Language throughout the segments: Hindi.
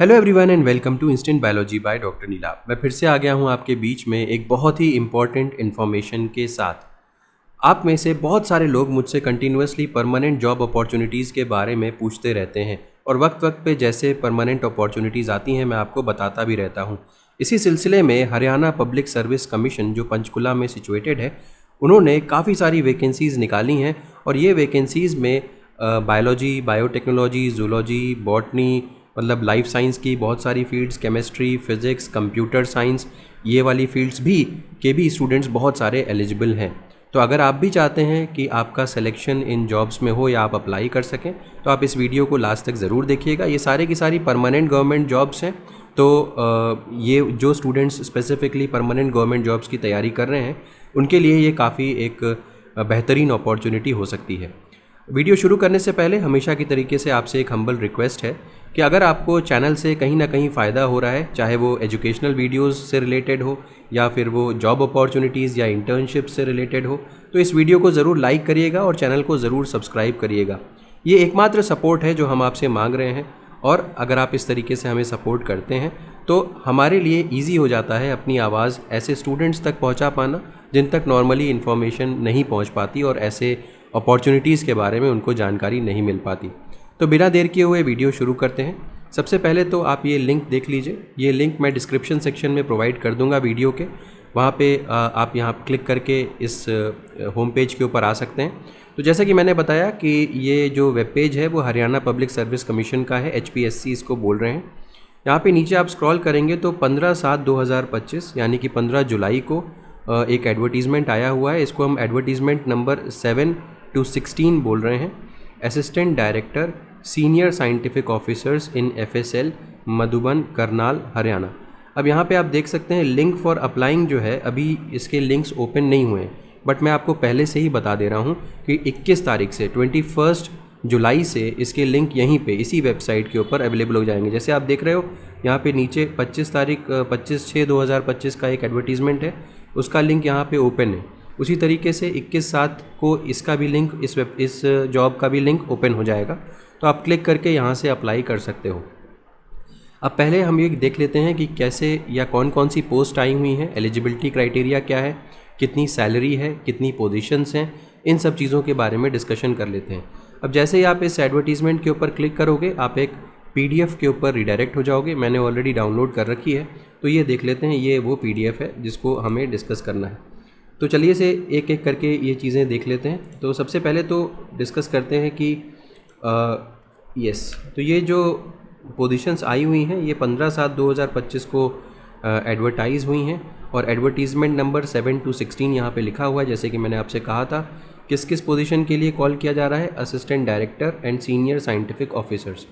Hello everyone and welcome to instant biology by doctor Neela. मैं फिर से आ गया हूँ आपके बीच में एक बहुत ही इम्पॉर्टेंट इन्फॉर्मेशन के साथ। आप में से बहुत सारे लोग मुझसे कंटिन्यूसली परमानेंट जॉब अपॉर्चुनिटीज़ के बारे में पूछते रहते हैं और वक्त वक्त पे जैसे परमानेंट अपॉर्चुनिटीज़ आती हैं मैं आपको बताता भी रहता हूँ। इसी सिलसिले में हरियाणा पब्लिक सर्विस कमीशन जो पंचकुला में सिचुएटेड है, उन्होंने काफ़ी सारी वैकेंसीज़ निकाली हैं और ये वैकेंसीज़ में बायोलॉजी, बायोटेक्नोलॉजी, जूलॉजी, बॉटनी, मतलब लाइफ साइंस की बहुत सारी fields, chemistry, physics, computer science, ये वाली फील्ड्स भी स्टूडेंट्स बहुत सारे एलिजिबल हैं। तो अगर आप भी चाहते हैं कि आपका सिलेक्शन इन जॉब्स में हो या आप अप्लाई कर सकें तो आप इस वीडियो को लास्ट तक ज़रूर देखिएगा। ये सारे की सारी परमानेंट गवर्नमेंट जॉब्स हैं। तो ये जो students specifically permanent government jobs की तैयारी कर रहे हैं उनके लिए ये काफ़ी एक बेहतरीन अपॉर्चुनिटी हो सकती है। वीडियो शुरू करने से पहले हमेशा की तरीके से आपसे एक हम्बल रिक्वेस्ट है कि अगर आपको चैनल से कहीं ना कहीं फ़ायदा हो रहा है, चाहे वो एजुकेशनल वीडियोस से रिलेटेड हो या फिर वो जॉब अपॉर्चुनिटीज़ या इंटर्नशिप से रिलेटेड हो, तो इस वीडियो को ज़रूर लाइक करिएगा और चैनल को ज़रूर सब्सक्राइब करिएगा। ये एकमात्र सपोर्ट है जो हम आपसे मांग रहे हैं और अगर आप इस तरीके से हमें सपोर्ट करते हैं तो हमारे लिए ईजी हो जाता है अपनी आवाज़ ऐसे स्टूडेंट्स तक पहुँचा पाना जिन तक नॉर्मली इन्फॉर्मेशन नहीं पहुँच पाती और ऐसे अपॉर्चुनिटीज़ के बारे में उनको जानकारी नहीं मिल पाती। तो बिना देर किए हुए वीडियो शुरू करते हैं। सबसे पहले तो आप ये लिंक देख लीजिए। ये लिंक मैं डिस्क्रिप्शन सेक्शन में प्रोवाइड कर दूंगा वीडियो के। वहाँ पे आप यहाँ क्लिक करके इस होम पेज के ऊपर आ सकते हैं। तो जैसा कि मैंने बताया कि ये जो वेब पेज है वो हरियाणा पब्लिक सर्विस कमीशन का है, HPSC इसको बोल रहे हैं। यहाँ पे नीचे आप स्क्रॉल करेंगे तो 15/7/2025 यानी कि 15 जुलाई को एक एडवर्टीज़मेंट आया हुआ है। इसको हम एडवर्टीज़मेंट नंबर 7 to 16 बोल रहे हैं। Assistant director senior scientific officers in FSL Madhuban, Karnal, Haryana. अब यहाँ पे आप देख सकते हैं लिंक फॉर अप्लाइंग जो है अभी इसके लिंक्स ओपन नहीं हुए हैं, बट मैं आपको पहले से ही बता दे रहा हूँ कि 21 तारीख से 21 जुलाई से इसके लिंक यहीं पे इसी वेबसाइट के ऊपर अवेलेबल हो जाएंगे। जैसे आप देख रहे हो यहाँ पे नीचे 25/6/2025 का एक एडवर्टीज़मेंट है, उसका लिंक यहाँ पे ओपन है। उसी तरीके से 21/7 को इसका भी लिंक, इस जॉब का भी लिंक ओपन हो जाएगा। तो आप क्लिक करके यहाँ से अप्लाई कर सकते हो। अब पहले हम ये देख लेते हैं कि कैसे या कौन कौन सी पोस्ट आई हुई हैं, एलिजिबिलिटी क्राइटेरिया क्या है, कितनी सैलरी है, कितनी पोजीशंस हैं, इन सब चीज़ों के बारे में डिस्कशन कर लेते हैं। अब जैसे ही आप इस एडवर्टीज़मेंट के ऊपर क्लिक करोगे आप एक PDF के ऊपर रिडायरेक्ट हो जाओगे। मैंने ऑलरेडी डाउनलोड कर रखी है, तो ये देख लेते हैं। ये वो PDF है जिसको हमें डिस्कस करना है। तो चलिए से एक एक करके ये चीज़ें देख लेते हैं। तो सबसे पहले तो डिस्कस करते हैं कि तो ये जो पोजीशंस आई हुई हैं ये 15/7/2025 को एडवर्टाइज़ हुई हैं और एडवर्टीज़मेंट नंबर 7 to 16 यहाँ पे लिखा हुआ है। जैसे कि मैंने आपसे कहा था किस किस पोजीशन के लिए कॉल किया जा रहा है, assistant director and senior scientific officers.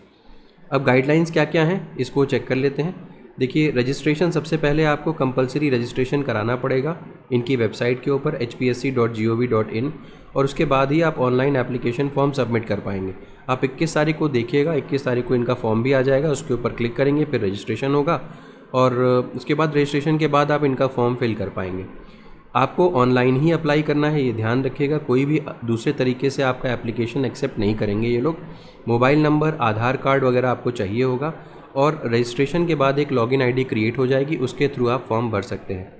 अब गाइडलाइंस क्या क्या हैं इसको चेक कर लेते हैं। देखिए, रजिस्ट्रेशन सबसे पहले आपको कंपलसरी रजिस्ट्रेशन कराना पड़ेगा इनकी वेबसाइट के ऊपर hpsc.gov.in और उसके बाद ही आप ऑनलाइन एप्लीकेशन फॉर्म सबमिट कर पाएंगे। आप 21 तारीख को देखिएगा, 21 तारीख को इनका फॉर्म भी आ जाएगा, उसके ऊपर क्लिक करेंगे फिर रजिस्ट्रेशन होगा और उसके बाद रजिस्ट्रेशन के बाद आप इनका फॉर्म फिल कर पाएंगे। आपको ऑनलाइन ही अप्लाई करना है, ये ध्यान रखिएगा। कोई भी दूसरे तरीके से आपका एप्लीकेशन एक्सेप्ट नहीं करेंगे ये लोग। मोबाइल नंबर, आधार कार्ड वगैरह आपको चाहिए होगा और रजिस्ट्रेशन के बाद एक लॉगिन आईडी क्रिएट हो जाएगी, उसके थ्रू आप फॉर्म भर सकते हैं।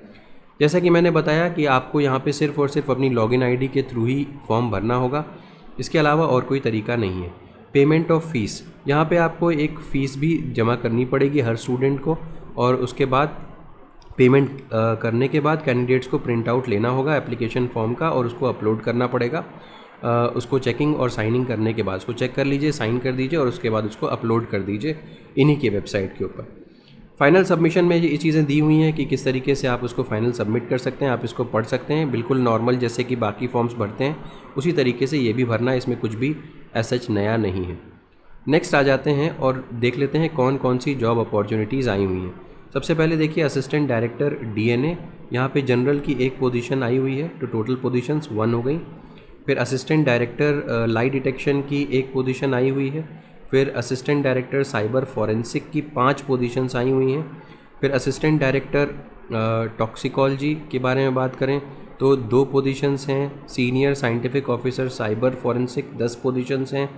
जैसा कि मैंने बताया कि आपको यहाँ पे सिर्फ़ और सिर्फ अपनी लॉगिन आईडी के थ्रू ही फॉर्म भरना होगा, इसके अलावा और कोई तरीका नहीं है। पेमेंट ऑफ फ़ीस, यहाँ पे आपको एक फ़ीस भी जमा करनी पड़ेगी हर स्टूडेंट को और उसके बाद पेमेंट करने के बाद कैंडिडेट्स को प्रिंट आउट लेना होगा एप्लीकेशन फॉर्म का और उसको अपलोड करना पड़ेगा। उसको चेकिंग और साइनिंग करने के बाद उसको चेक कर लीजिए, साइन कर दीजिए और उसके बाद उसको अपलोड कर दीजिए इन्हीं की वेबसाइट के ऊपर। फाइनल सबमिशन में ये चीज़ें दी हुई हैं कि किस तरीके से आप उसको फाइनल सबमिट कर सकते हैं। आप इसको पढ़ सकते हैं, बिल्कुल नॉर्मल जैसे कि बाकी फॉर्म्स भरते हैं उसी तरीके से ये भी भरना है, इसमें कुछ भी सच नया नहीं है। नेक्स्ट आ जाते हैं और देख लेते हैं कौन कौन सी जॉब अपॉर्चुनिटीज़ आई हुई हैं। सबसे पहले देखिए असिस्टेंट डायरेक्टर DNA, यहाँ पे जनरल की एक पोजीशन आई हुई है, तो टोटल पोजीशंस 1 हो गई। फिर असिस्टेंट डायरेक्टर लाई डिटेक्शन की एक पोजीशन आई हुई है। फिर असिस्टेंट डायरेक्टर साइबर फॉरेंसिक की 5 पोजीशंस आई हुई हैं। फिर असिस्टेंट डायरेक्टर टॉक्सिकोलॉजी के बारे में बात करें तो 2 पोजीशंस हैं। Senior scientific officer cyber forensic 10 positions हैं।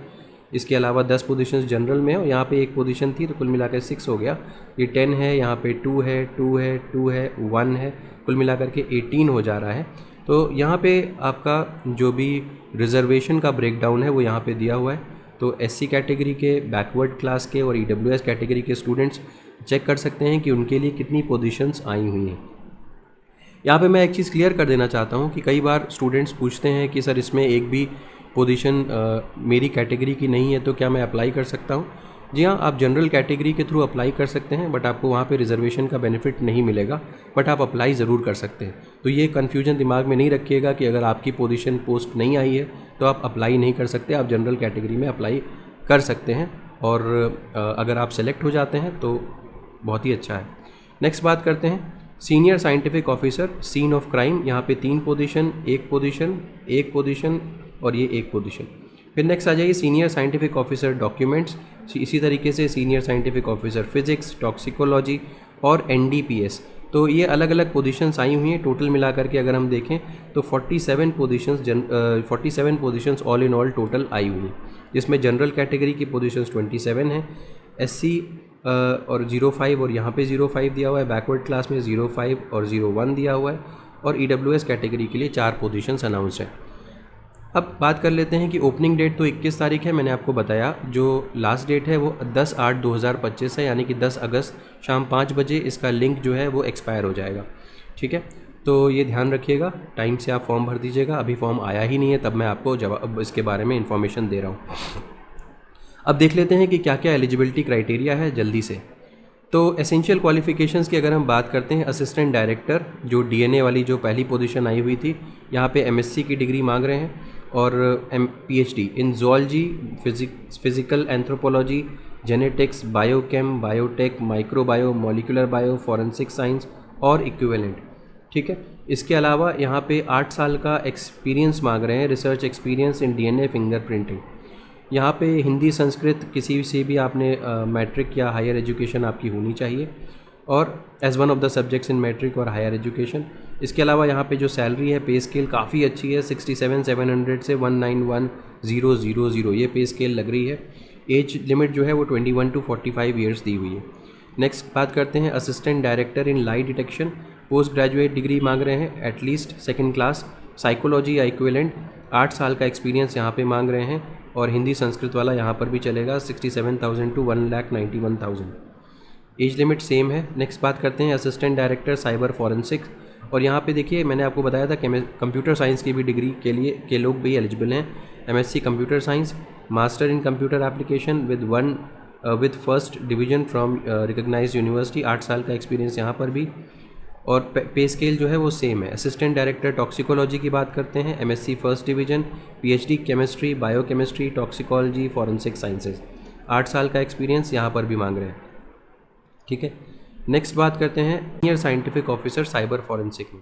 इसके अलावा 10 पोजीशंस जनरल में है और यहाँ पे एक पोजीशन थी तो कुल मिलाकर 6 हो गया। ये 10 है, यहाँ पे 2 है, 2 है, 2 है, 1 है, कुल मिलाकर के 18 हो जा रहा है। तो यहाँ पे आपका जो भी रिजर्वेशन का ब्रेकडाउन है वो यहाँ पे दिया हुआ है। तो SC कैटेगरी के, बैकवर्ड क्लास के और EWS कैटेगरी के स्टूडेंट्स चेक कर सकते हैं कि उनके लिए कितनी पोजीशंस आई हुई हैं। यहाँ पे मैं एक चीज़ क्लियर कर देना चाहता हूँ कि कई बार स्टूडेंट्स पूछते हैं कि सर इसमें एक भी पोजीशन मेरी कैटेगरी की नहीं है तो क्या मैं अप्लाई कर सकता हूँ। जी हाँ, आप जनरल कैटेगरी के थ्रू अप्लाई कर सकते हैं, बट आपको वहाँ पे रिजर्वेशन का बेनिफिट नहीं मिलेगा, बट आप अप्लाई ज़रूर कर सकते हैं। तो ये कन्फ्यूजन दिमाग में नहीं रखिएगा कि अगर आपकी पोजीशन पोस्ट नहीं आई है तो आप अप्लाई नहीं कर सकते। आप जनरल कैटेगरी में अप्लाई कर सकते हैं और अगर आप सेलेक्ट हो जाते हैं तो बहुत ही अच्छा है। नेक्स्ट बात करते हैं senior scientific officer, scene of crime. यहाँ पे 3 पोजीशन, एक पोजीशन और ये एक पोजीशन। फिर नेक्स्ट आ जाइए सीनियर साइंटिफिक ऑफिसर डॉक्यूमेंट्स। इसी तरीके से senior scientific officer physics, toxicology और NDPS। तो ये अलग अलग पोजीशंस आई हुई हैं। टोटल मिलाकर के अगर हम देखें तो 47 positions all in all total I हुई हैं, जिसमें जनरल कैटेगरी की पोजीशंस 27 हैं, SC और 05 और यहाँ पे 05 दिया हुआ है, बैकवर्ड क्लास में 05 और 01 दिया हुआ है और EWS कैटेगरी के लिए 4 पोजीशंस अनाउंस हैं। अब बात कर लेते हैं कि ओपनिंग डेट तो 21 तारीख है, मैंने आपको बताया। जो लास्ट डेट है वो 10/8/2025 है, यानी कि 10 अगस्त शाम 5 बजे इसका लिंक जो है वो एक्सपायर हो जाएगा। ठीक है, तो ये ध्यान रखिएगा, टाइम से आप फॉर्म भर दीजिएगा। अभी फॉर्म आया ही नहीं है, तब मैं आपको जवाब इसके बारे में इन्फॉर्मेशन दे रहा हूँ। अब देख लेते हैं कि क्या क्या एलिजिबिलिटी क्राइटेरिया है जल्दी से। तो एसेंशियल क्वालिफ़िकेशंस की अगर हम बात करते हैं, असिस्टेंट डायरेक्टर जो DNA वाली जो पहली पोजीशन आई हुई थी, यहाँ पे MSc की डिग्री मांग रहे हैं और PhD in zoology, physical anthropology, genetics, biochem, biotech, microbio, molecular bio, forensic science और इक्विवेलेंट। ठीक है, इसके अलावा यहाँ पे 8 साल का एक्सपीरियंस मांग रहे हैं, research experience in DNA fingerprinting. यहाँ पे हिंदी संस्कृत किसी से भी आपने मैट्रिक या हायर एजुकेशन आपकी होनी चाहिए और as one of the subjects in matric और हायर एजुकेशन। इसके अलावा यहाँ पे जो सैलरी है, पे स्केल काफ़ी अच्छी है, 67,700 से 191,000 ये पे स्केल लग रही है। एज लिमिट जो है वो 21 to 45 ईयर्स दी हुई है। नेक्स्ट बात करते हैं assistant director in lie detection, post graduate degree मांग रहे हैं, एटलीस्ट 2nd क्लास, साइकोलॉजी या इक्विवेलेंट, 8 साल का एक्सपीरियंस यहाँ पे मांग रहे हैं और हिंदी संस्कृत वाला यहाँ पर भी चलेगा, 67,000 to 1,91,000। एज लिमिट सेम है। नेक्स्ट बात करते हैं असिस्टेंट डायरेक्टर साइबर फॉरेंसिक्स, और यहाँ पे देखिए मैंने आपको बताया था कंप्यूटर साइंस की भी डिग्री के लोग भी एलिजिबल हैं। MSc computer science, master in computer application with first division from recognised university, 8 साल का एक्सपीरियंस यहाँ पर भी, और पे स्केल जो है वो सेम है। असिस्टेंट डायरेक्टर टॉक्सिकोलॉजी की बात करते हैं, MSc first division, PhD chemistry, biochemistry, toxicology, forensic sciences, 8 साल का एक्सपीरियंस यहाँ पर भी मांग रहे हैं। ठीक है, नेक्स्ट बात करते हैं senior scientific officer cyber forensic में।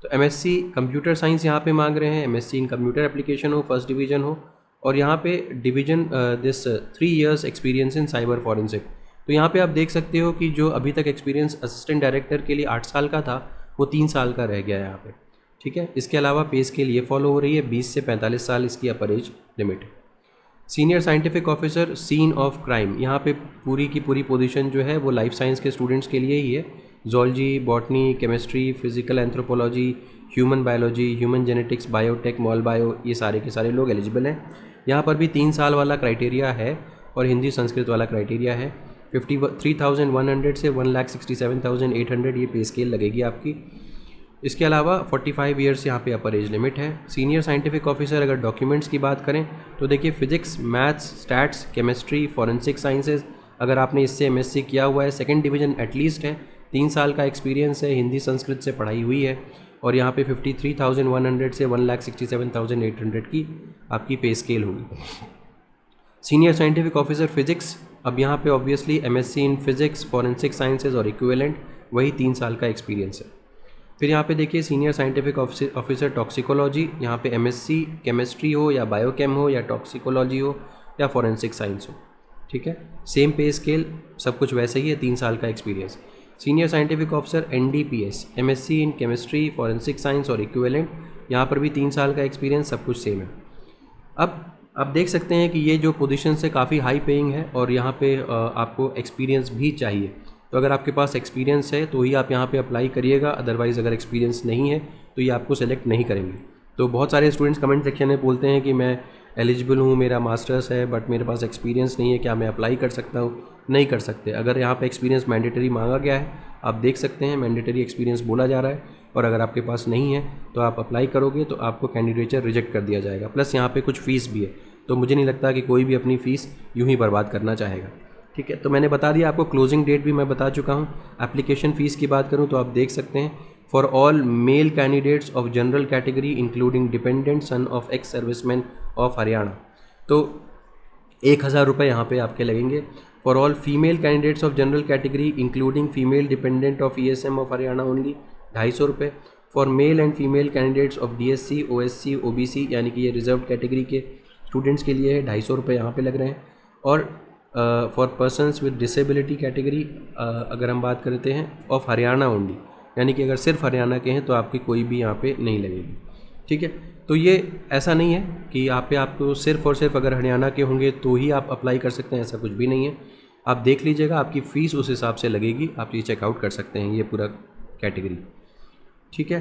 तो MSc कंप्यूटर साइंस यहाँ पे मांग रहे हैं, MSc इन कंप्यूटर एप्लीकेशन हो, फर्स्ट डिवीजन हो, और यहाँ पे division this 3 years experience in cyber forensic. तो यहाँ पे आप देख सकते हो कि जो अभी तक एक्सपीरियंस असिस्टेंट डायरेक्टर के लिए 8 साल का था वो 3 साल का रह गया है यहाँ पे। ठीक है, इसके अलावा पे स्केल ये फॉलो हो रही है, 20 से 45 साल इसकी अपर एज लिमिट है। Senior scientific officer scene of crime, यहाँ पे पूरी की पूरी पोजीशन जो है वो लाइफ साइंस के स्टूडेंट्स के लिए ही है। Zoology, botany, chemistry, physical anthropology, human biology, human genetics, biotech, mol bio, ये सारे के सारे लोग एलिजिबल हैं। यहाँ पर भी 3 साल वाला क्राइटेरिया है और हिंदी संस्कृत वाला क्राइटेरिया है। 53,100 से 1,67,800 ये पे स्केल लगेगी आपकी। इसके अलावा 45 ईयर्स यहाँ पे अपर एज लिमिट है। सीनियर साइंटिफिक ऑफिसर अगर डॉक्यूमेंट्स की बात करें तो देखिए physics, maths, stats, chemistry, forensic sciences, अगर आपने इससे MSc किया हुआ है, 2nd डिवीजन एटलीस्ट है, 3 साल का एक्सपीरियंस है, हिंदी संस्कृत से पढ़ाई हुई है, और यहाँ पे 53,100 से 1,67,800 की आपकी पे स्केल होगी। सीनियर साइंटिफिक ऑफिसर फिजिक्स, अब यहाँ पे obviously MSc in physics, forensic sciences और इक्विवेलेंट, वही 3 साल का एक्सपीरियंस है। फिर यहाँ पे देखिए सीनियर साइंटिफिक ऑफिसर टॉक्सिकोलॉजी, यहाँ पे MSc केमिस्ट्री हो या बायोकेम हो या टॉक्सिकोलॉजी हो या फॉरेंसिक साइंस हो। ठीक है, सेम पे स्केल, सब कुछ वैसे ही है, 3 साल का experience. Senior scientific officer NDPS, MSc in chemistry, forensic science और इक्विवेलेंट, यहाँ पर भी 3 साल का एक्सपीरियंस, सब कुछ सेम है। अब आप देख सकते हैं कि ये जो पोजीशन है काफ़ी हाई पेइंग है और यहाँ पे आपको एक्सपीरियंस भी चाहिए। तो अगर आपके पास एक्सपीरियंस है तो ही आप यहाँ पे अप्लाई करिएगा, अदरवाइज़ अगर एक्सपीरियंस नहीं है तो ये आपको सेलेक्ट नहीं करेंगे। तो बहुत सारे स्टूडेंट्स कमेंट सेक्शन में बोलते हैं कि मैं एलिजिबल हूँ, मेरा मास्टर्स है, बट मेरे पास एक्सपीरियंस नहीं है, क्या मैं अप्लाई कर सकता हूँ? नहीं कर सकते। अगर यहाँ पे एक्सपीरियंस मैंडेटरी मांगा गया है, आप देख सकते हैं मैंडेटरी एक्सपीरियंस बोला जा रहा है, और अगर आपके पास नहीं है तो आप अप्लाई करोगे तो आपको कैंडिडेचर रिजेक्ट कर दिया जाएगा। प्लस यहाँ पे कुछ फ़ीस भी है, तो मुझे नहीं लगता कि कोई भी अपनी फ़ीस यूँ ही बर्बाद करना चाहेगा। ठीक है, तो मैंने बता दिया आपको, क्लोजिंग डेट भी मैं बता चुका हूँ। एप्लीकेशन फ़ीस की बात करूँ तो आप देख सकते हैं, for all male candidates of general category including dependent son of ex serviceman of Haryana, तो 1000 रुपये यहाँ पे आपके लगेंगे। For all female candidates of general category including female dependent of ESM of Haryana only 250 रुपये। For male and female candidates of DSC, OSC, OBC यानी कि ये रिजर्व कैटेगरी के स्टूडेंट्स के लिए है, 250 रुपये यहाँ पे लग रहे हैं। और for persons with disability category अगर हम बात करते हैं ऑफ हरियाणा ओनली, यानी कि अगर सिर्फ हरियाणा के हैं तो आपकी कोई भी यहाँ पे नहीं लगेगी। ठीक है, तो ये ऐसा नहीं है कि यहाँ पे आपको सिर्फ और सिर्फ अगर हरियाणा के होंगे तो ही आप अप्लाई कर सकते हैं, ऐसा कुछ भी नहीं है। आप देख लीजिएगा, आपकी फ़ीस उस हिसाब से लगेगी, आप ये चेकआउट कर सकते हैं ये पूरा कैटेगरी। ठीक है,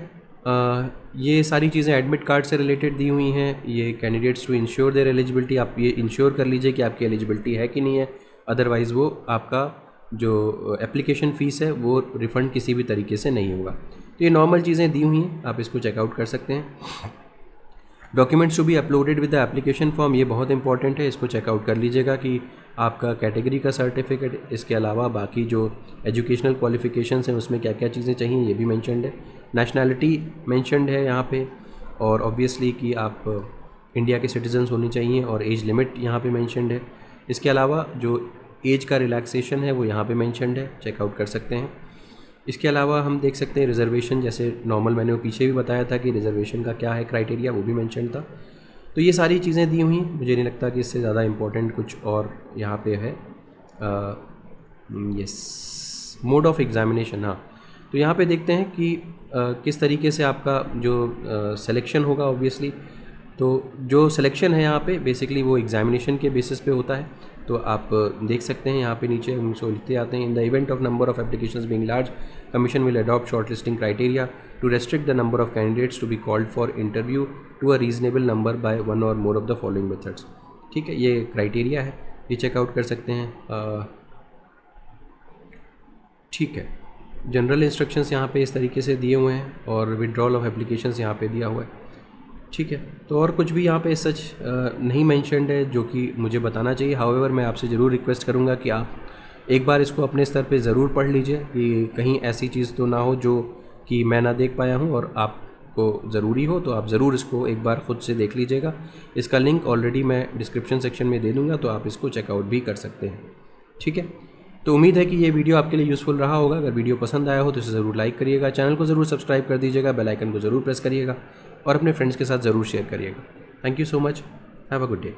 ये सारी चीज़ें एडमिट कार्ड से रिलेटेड दी हुई हैं। ये candidates to ensure their eligibility, आप ये इंश्योर कर लीजिए कि आपकी एलिजिबिलिटी है कि नहीं है, अदरवाइज़ वो आपका जो एप्लीकेशन फ़ीस है वो रिफ़ंड किसी भी तरीके से नहीं होगा। तो ये नॉर्मल चीज़ें दी हुई हैं, आप इसको चेकआउट कर सकते हैं। Documents to be uploaded with the application form, ये बहुत इंपॉर्टेंट है, इसको चेकआउट कर लीजिएगा कि आपका कैटेगरी का सर्टिफिकेट, इसके अलावा बाकी जो एजुकेशनल क्वालिफिकेशंस हैं उसमें क्या क्या चीज़ें चाहिए ये भी मेंशन्ड है। नेशनैलिटी मेंशन्ड है यहाँ पे, और ऑब्वियसली कि आप इंडिया के सिटीजन्स होने चाहिए, और एज लिमिट यहाँ पे मेंशन्ड है। इसके अलावा जो एज का रिलैक्सेशन है वो यहाँ पे मेंशन्ड है, चेकआउट कर सकते हैं। इसके अलावा हम देख सकते हैं रिजर्वेशन, जैसे नॉर्मल मैंने वो पीछे भी बताया था कि रिजर्वेशन का क्या है क्राइटेरिया, वो भी मेंशन था। तो ये सारी चीज़ें दी हुई, मुझे नहीं लगता कि इससे ज़्यादा इम्पोर्टेंट कुछ और यहाँ पे है। यस, मोड ऑफ एग्ज़ामिनेशन, हाँ, तो यहाँ पे देखते हैं कि किस तरीके से आपका जो सिलेक्शन होगा। ऑब्वियसली तो जो सिलेक्शन है यहाँ पे बेसिकली वो एग्जामिनेशन के बेसिस पे होता है। तो आप देख सकते हैं यहाँ पे नीचे उनको लिखते आते हैं, in the event of number of applications being large, commission will adopt short listing criteria to restrict the number of candidates to be called for interview to a reasonable number by one or more of the following methods. ठीक है, ये क्राइटेरिया है, ये चेकआउट कर सकते हैं। ठीक है, जनरल इंस्ट्रक्शंस यहाँ पे इस तरीके से दिए हुए हैं, और विड्रॉल ऑफ एप्लीकेशंस यहाँ पे दिया हुआ है। ठीक है, तो और कुछ भी यहाँ पे सच नहीं मेंशन्ड है जो कि मुझे बताना चाहिए। हाउएवर मैं आपसे ज़रूर रिक्वेस्ट करूँगा कि आप एक बार इसको अपने स्तर पे ज़रूर पढ़ लीजिए कि कहीं ऐसी चीज़ तो ना हो जो कि मैं ना देख पाया हूँ और आपको ज़रूरी हो, तो आप ज़रूर इसको एक बार ख़ुद से देख लीजिएगा। इसका लिंक ऑलरेडी मैं डिस्क्रिप्शन सेक्शन में दे दूँगा, तो आप इसको चेकआउट भी कर सकते हैं। ठीक है, तो उम्मीद है कि ये वीडियो आपके लिए यूज़फुल रहा होगा। अगर वीडियो पसंद आया हो तो इसे ज़रूर लाइक करिएगा, चैनल को ज़रूर सब्सक्राइब कर दीजिएगा, बेल आइकन को ज़रूर प्रेस करिएगा, और अपने फ्रेंड्स के साथ ज़रूर शेयर करिएगा। Thank you so much, have a good day.